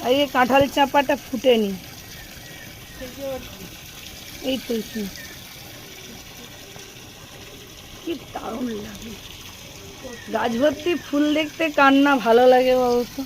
আর এই কাঁঠাল চাপাটা ফুটেনি, এই তো কি দারুণ লাগে। গাছ ভর্তি ফুল দেখতে কার না ভালো লাগে বলতো।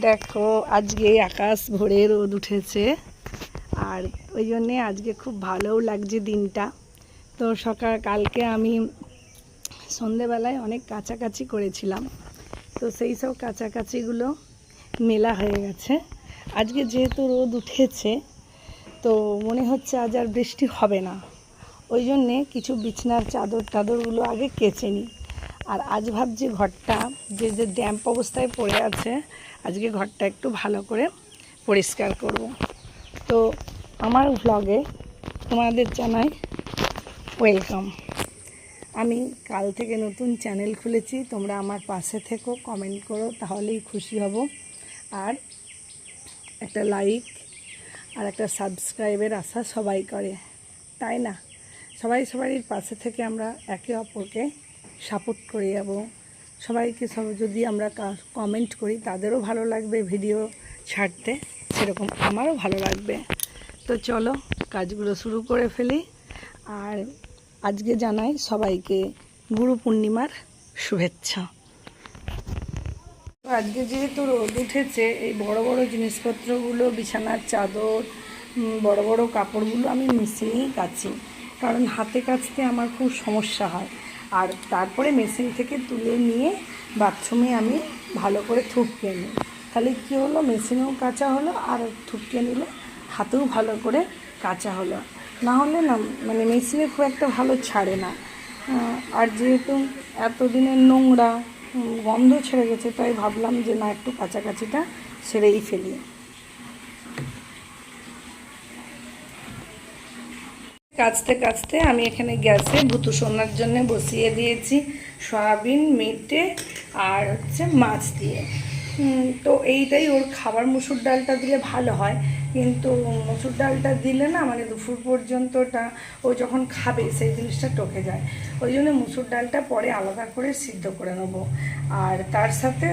দেখো আজকে আকাশ ভরে রোদ উঠেছে, আর ওই জন্যে আজকে খুব ভালোও লাগছে দিনটা। তো কালকে আমি সন্ধেবেলায় অনেক কাছাকাছি করেছিলাম, তো সেই সব কাছাকাছিগুলো মেলা হয়ে গেছে। আজকে যেহেতু রোদ উঠেছে তো মনে হচ্ছে আজ আর বৃষ্টি হবে না, ওই জন্যে কিছু বিছনার চাদরগুলো আগে কেচে নিই। আর আজ ভাবছি ঘরটা যে ড্যাম্প অবস্থায় পড়ে আছে, আজকে ঘরটা একটু ভালো করে পরিষ্কার করব। তো আমার ভ্লগে তোমাদের জানাই ওয়েলকাম। আমি কাল থেকে নতুন চ্যানেল খুলেছি, তোমরা আমার পাশে থেকো, কমেন্ট করো, তাহলেই খুশি হব। আর একটা লাইক আর একটা সাবস্ক্রাইবের আশা সবাই করে, তাই না? সবারই পাশে থেকে আমরা একে অপরকে সাপোর্ট করে যাব। সবাইকে যদি আমরা কমেন্ট করি তাদেরও ভালো লাগবে ভিডিও ছাড়তে, সেরকম আমারও ভালো লাগবে। তো চলো কাজগুলো শুরু করে ফেলি। আর আজকে জানাই সবাইকে গুরু পূর্ণিমার শুভেচ্ছা। আজকে যেহেতু রোদ উঠেছে, এই বড় বড় জিনিসপত্রগুলো, বিছানার চাদর, বড় বড় কাপড়গুলো আমি মেশিনেই কাচি, কারণ হাতে কাচতে আমার খুব সমস্যা হয়। আর তারপরে মেশিন থেকে তুলে নিয়ে বাথরুমে আমি ভালো করে থুপকে নিই, তাহলে কী হলো, মেশিনেও কাচা হলো আর থুপকে নিলে হাতেও ভালো করে কাচা হলো। না হলে না মানে মেশিনে খুব একটা ভালো ছাড়ে না। আর যেহেতু এতদিনের নোংরা গন্ধ ছেড়ে গেছে, তাই ভাবলাম যে না একটু কাছাকাছিটা সেরেই ফেলি। কাচতে কাচতে আমি এখানে গ্যাসে ভুতু সোনার জন্য বসিয়ে দিয়েছি সয়াবিন, মেটে আর হচ্ছে মাছ দিয়ে। তো এইটাই ওর খাবার। মুসুর ডালটা দিলে ভালো হয়, কিন্তু মুসুর ডালটা দিলে না মানে দুপুর পর্যন্তটা ও যখন খাবে সেই জিনিসটা টকে যায়। ওই জন্য মুসুর ডালটা পরে আলাদা করে সিদ্ধ করে নেব। আর তার সাথে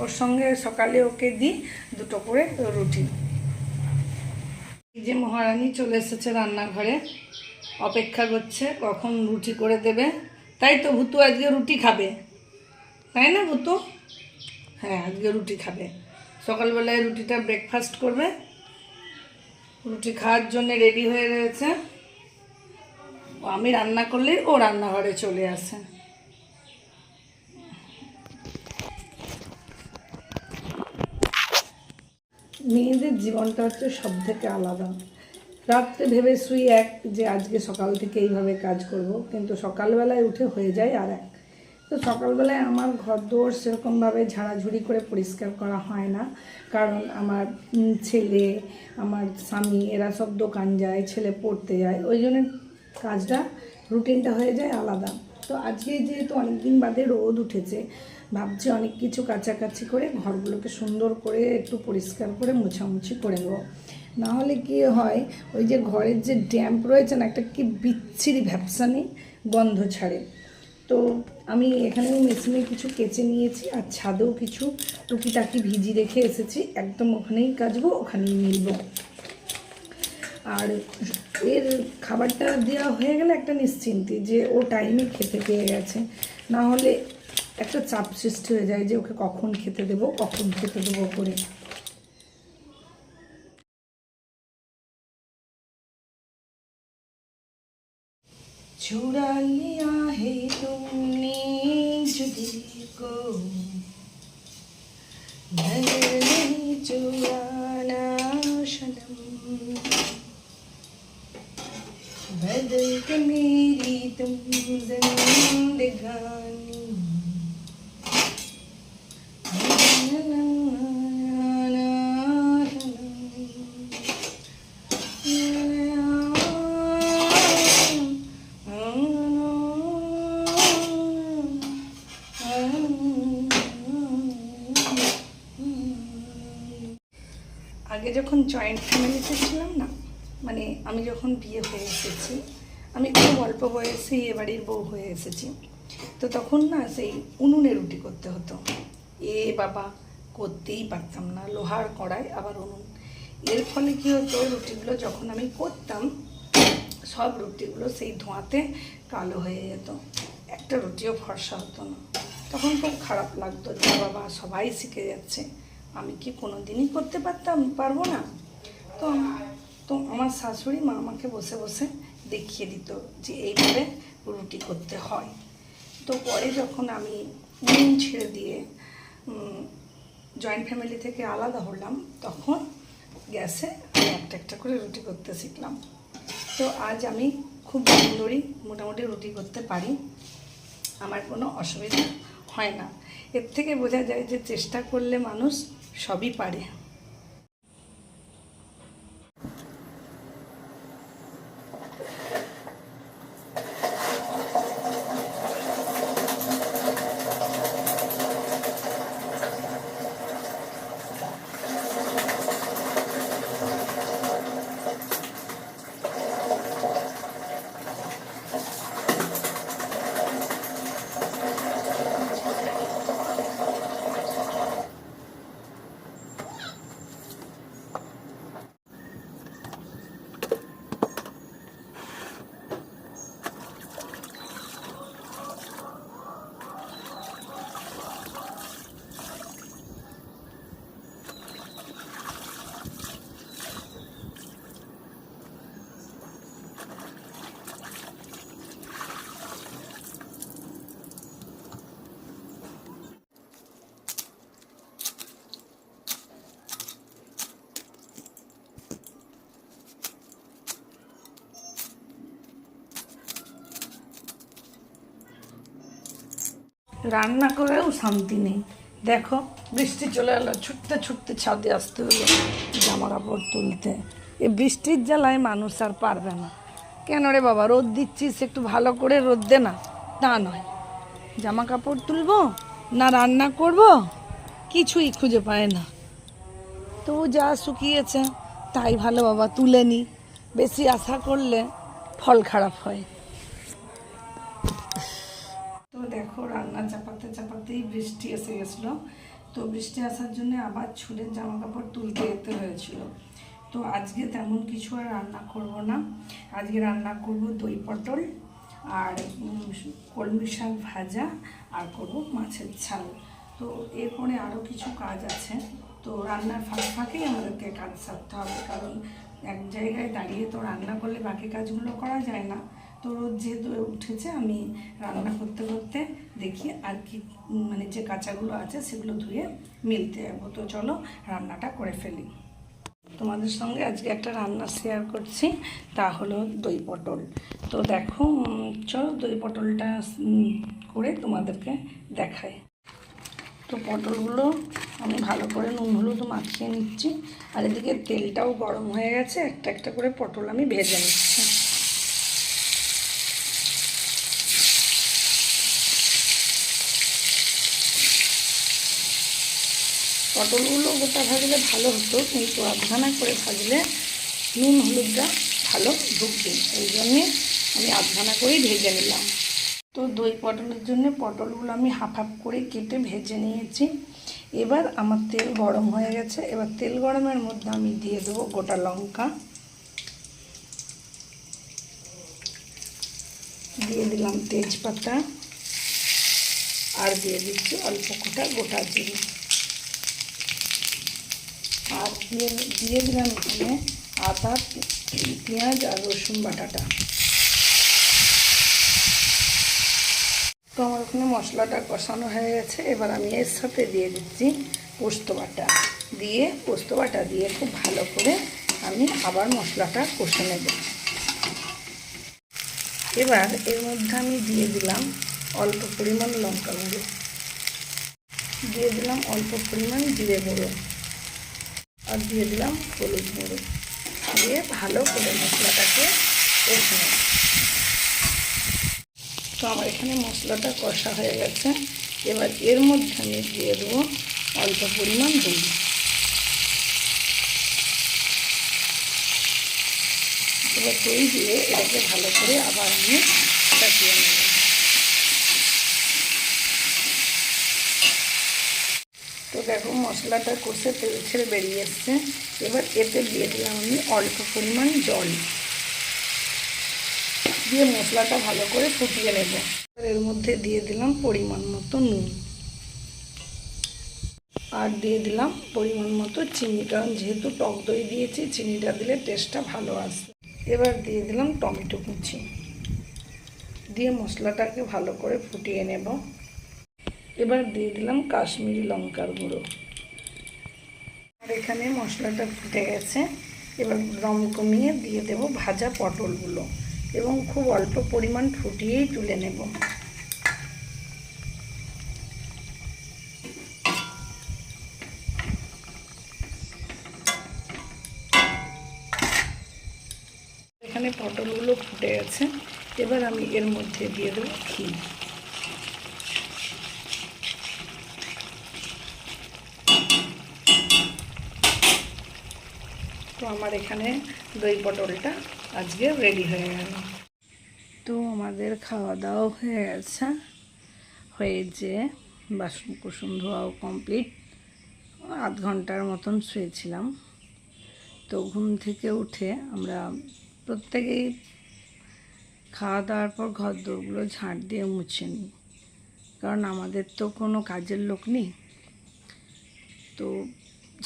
ওর সঙ্গে সকালে ওকে দিই দুটো করে রুটি। এই যে মহারানী চলে এসেছে রান্নাঘরে, অপেক্ষা করছে কখন রুটি করে দেবে। তাই তো ভুতু আজকে রুটি খাবে, তাই না ভুতু? হ্যাঁ আজকে রুটি খাবে, সকালবেলায় রুটিটা ব্রেকফাস্ট করবে। রুটি খাওয়ার জন্য রেডি হয়ে রয়েছে। আমি রান্না করলে ও রান্নাঘরে চলে আসে। মেয়েদের জীবনটা হচ্ছে সব থেকে আলাদা। রাত্রে ভেবে শুই এক যে আজকে সকাল থেকে এইভাবে কাজ করব, কিন্তু সকালবেলায় উঠে হয়ে যায় আর এক। তো সকালবেলায় আমার ঘর দোর সেরকমভাবে ঝাড়াঝুড়ি করে পরিষ্কার করা হয় না, কারণ আমার ছেলে, আমার স্বামী এরা সব দোকান যায়, ছেলে পড়তে যায়, ওই জন্য কাজটা রুটিনটা হয়ে যায় আলাদা। তো আজকে যেহেতু অনেক দিন বাদে রোদ উঠেছে, ভাবছি অনেক কিছু কাছাকাছি করে ঘরগুলোকে সুন্দর করে একটু পরিষ্কার করে মোছামুছি করে নেবো। না হলে কী হয়, ওই যে ঘরের যে ড্যাম্প রয়েছে না, একটা কি বিচ্ছিরি ভ্যাপসানি গন্ধ ছাড়ে। তো আমি এখানেও মেশিনে কিছু কেচে নিয়েছি, আর ছাদেও কিছু টুকিটাকি ভিজি রেখে এসেছি, একদম ওখানেই কাচবো, ওখানেই মিলবো। আর এর খাবারটা দেওয়া হয়ে গেলে একটা নিশ্চিন্তি যে ও টাইমে খেতে পেয়ে গেছে, না হলে একটা চাপ সৃষ্টি হয়ে যায় যে ওকে কখন খেতে দেবো করে। चुरा लिया है तुमने जो दिल को, नजर नहीं चुराना सनम, बदल के मेरी तुम जिंदगानी। আগে যখন জয়েন্ট ফ্যামিলিতে ছিলাম না, মানে আমি যখন বিয়ে হয়ে এসেছি, আমি খুব অল্প বয়সেই এ বাড়ির বউ হয়ে এসেছি। তো তখন না সেই উনুনে রুটি করতে হতো। বাবা, করতেই পারতাম না, লোহার কড়াই আবার উনুন। এর ফলে কী হতো, রুটিগুলো যখন আমি করতাম সব রুটিগুলো সেই ধোঁয়াতে কালো হয়ে যেত, একটা রুটিও ফর্সা হতো না। তখন খুব খারাপ লাগতো যে বাবা সবাই শিখে যাচ্ছে, আমি কি কোনো দিনই করতে পারবো না। তো তো আমার শাশুড়ি মা আমাকে বসে বসে দেখিয়ে দিত যে এইভাবে রুটি করতে হয়। তো পরে যখন আমি উনুন ছেড়ে দিয়ে জয়েন্ট ফ্যামিলি থেকে আলাদা হলাম, তখন গ্যাসে আমি একটা একটা করে রুটি করতে শিখলাম। তো আজ আমি খুব সুন্দরই মোটামুটি রুটি করতে পারি, আমার কোনো অসুবিধা হয় না। এর থেকে বোঝা যায় যে চেষ্টা করলে মানুষ সবই পারে। রান্না করেও শান্তি নেই। দেখো বৃষ্টি চলে এলো, ছুটতে ছুটতে ছাদে আসতে হলো জামা কাপড় তুলতে। এই বৃষ্টির জ্বালায় মানুষ আর পারবে না। কেন রে বাবা, রোদ দিচ্ছিস, একটু ভালো করে রোদ দে না। তা নয়, জামা কাপড় তুলবো না রান্না করব, কিছুই খুঁজে পায় না। তো যা শুকিয়েছে তাই ভালো বাবা, তুলে নি। বেশি আশা করলে ফল খারাপ হয়। তো দেখো রান্না চাপাতে চাপাতেই বৃষ্টি এসে গেছিলো। তো বৃষ্টি আসার জন্য আবার ছুঁড়ে জামা কাপড় তুলতে যেতে হয়েছিল। তো আজকে তেমন কিছু আর রান্না করব না। আজকে রান্না করব দই পটল আর কলমি শাক ভাজা, আর করব মাছের ঝাল। তো এরপরে আরও কিছু কাজ আছে। তো রান্নার ফাঁকেই আমাদেরকে কাজ সারতে হবে, কারণ এক জায়গায় দাঁড়িয়ে তো রান্না করলে বাকি কাজগুলো করা যায় না। তো রোদ যেহেতু উঠেছে, আমি রান্না করতে করতে দেখি আর কি মানে যে কাঁচাগুলো আছে সেগুলো ধুয়ে মিলতে যাবো। তো চলো রান্নাটা করে ফেলি। তোমাদের সঙ্গে আজকে একটা রান্না শেয়ার করছি, তা হলো দই পটল। তো দেখো চলো দই পটলটা করে তোমাদেরকে দেখাই। তো পটলগুলো আমি ভালো করে নুন হলুদ মাখিয়ে নিচ্ছি, আর এদিকে তেলটাও গরম হয়ে গেছে, একটা একটা করে পটল আমি ভেজে নিচ্ছি। পটলগুলো গোটা ভাজলে ভালো হতো, কিন্তু আধখানা করে ভাজলে নুন হলুদটা ভালো ঢুকবে, ওই জন্যে আমি আধখানা করেই ভেজে নিলাম। তো দই পটলের জন্য পটলগুলো আমি হাফ হাফ করে কেটে ভেজে নিয়েছি। এবার আমার তেল গরম হয়ে গেছে, এবার তেল গরমের মধ্যে আমি দিয়ে দেবো গোটা লঙ্কা, দিয়ে দিলাম তেজপাতা, আর দিয়ে দিচ্ছি অল্প কোটা গোটা জিরে, আর দিয়ে দিলাম এখানে আদা, পেঁয়াজ আর রসুন বাটাটা। তো আমার ওখানে মশলাটা কষানো হয়ে গেছে। এবার আমি এর সাথে দিয়ে দিচ্ছি পোস্ত বাটা, দিয়ে খুব ভালো করে আমি আবার মশলাটা কষে নেব। এবার এর মধ্যে আমি দিয়ে দিলাম অল্প পরিমাণ লঙ্কা গুঁড়ো, দিয়ে দিলাম অল্প পরিমাণ জিরে গুঁড়ো, আর দিয়ে দিলাম হলুদ গুঁড়ো, দিয়ে ভালো করে মশলাটাকে কষে নেব। তো আমার এখানে মশলাটা কষা হয়ে গেছে। এবার এর মধ্যে আমি দিয়ে দেবো অল্প পরিমাণ দই, এবার দই দিয়ে এটাকে ভালো করে আবার আমি চাপিয়ে নেব। তো দেখো মশলাটা কষে তেল ছেড়ে বেরিয়ে এসছে। এবার এতে দিয়ে দিলাম আমি অল্প পরিমাণ জল দিয়ে মশলাটা ভালো করে ফুটিয়ে নেব। এর মধ্যে দিয়ে দিলাম পরিমাণ মতো নুন আর দিয়ে দিলাম পরিমাণ মতো চিনি, কারণ যেহেতু টক দই দিয়েছি চিনিটা দিলে টেস্টটা ভালো আসবে। এবার দিয়ে দিলাম টমেটো কুচি দিয়ে মশলাটাকে ভালো করে ফুটিয়ে নেব। এবার দিয়ে দিলাম কাশ্মীরি লঙ্কার গুঁড়ো। আর এখানে মশলাটা ফুটে গেছে। এবার দম কমিয়ে দিয়ে দেব ভাজা পটলগুলো এবং খুব অল্প পরিমাণ ফুটিয়েই তুলে নেব। এখানে পটলগুলো ফুটে গেছে। এবার আমি এর মধ্যে দিয়ে দেবো ঘি। তো আমার এখানে দই পটলটা আজকে রেডি হয়ে গেল। তো আমাদের খাওয়া দাওয়া হয়ে গেছে, হয়ে যে বাসন কুসুম ধোয়াও কমপ্লিট। আধ ঘন্টার মতন শুয়েছিলাম। তো ঘুম থেকে উঠে আমরা প্রত্যেকেই খাওয়া দাওয়ার পর ঘর দোরগুলো ঝাঁট দিয়ে মুছে নিই, কারণ আমাদের তো কোনো কাজের লোক নেই। তো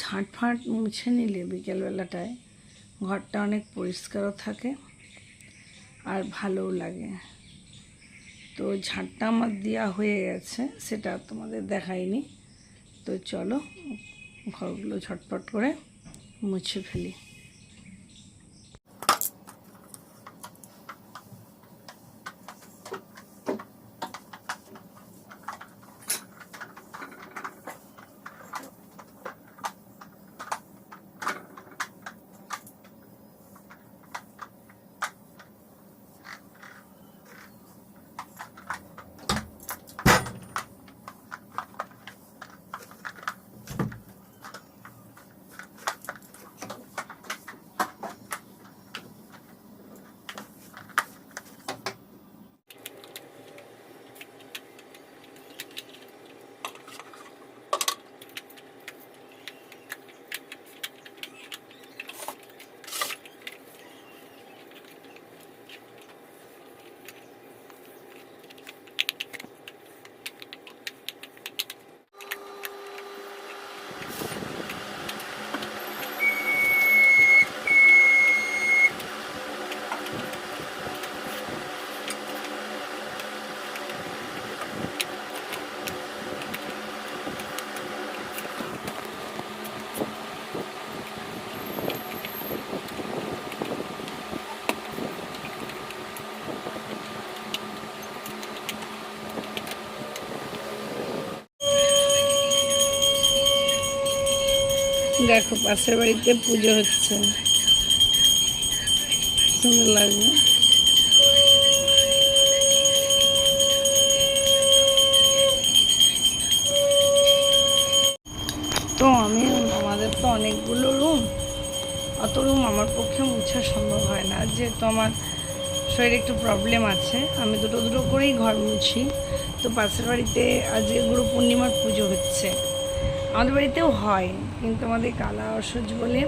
ঝাঁট ফাঁট মুছে নিলে বিকেলবেলাটায় ঘরটা অনেক পরিষ্কারও থাকে আর ভালোও লাগে। তো ঝাঁটটা আমার দেওয়া হয়ে গেছে, সেটা তোমাদের দেখাইনি। তো চলো ঘরগুলো ঝটপট করে মুছে ফেলি। দেখো পাশের বাড়িতে পুজো হচ্ছে, সুন্দর লাগবে। তো আমাদের তো অনেকগুলো রুম, অত রুম আমার পক্ষে মুছা সম্ভব হয় না, যেহেতু আমার শরীরে একটু প্রবলেম আছে। আমি দুটো করেই ঘর মুছি। তো পাশের বাড়িতে আজকে গুরু পূর্ণিমার পুজো হচ্ছে। আমাদের বাড়িতেও হয়, কিন্তু আমাদের কালা অসহ্য বলে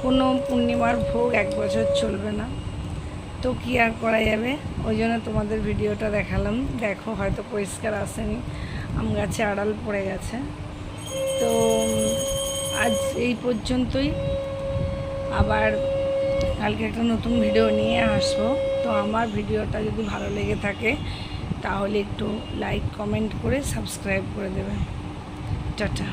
কোনো পূর্ণিমার ভোগ 1 বছর চলবে না। তো কী আর করা যাবে, ওই জন্য তোমাদের ভিডিওটা দেখালাম। দেখো হয়তো পরিষ্কার আসেনি, আম গাছে আড়াল পড়ে গেছে। তো আজ এই পর্যন্তই, আবার কালকে একটা নতুন ভিডিও নিয়ে আসবো। তো আমার ভিডিওটা যদি ভালো লেগে থাকে তাহলে একটু লাইক কমেন্ট করে সাবস্ক্রাইব করে দেবে। টাটা।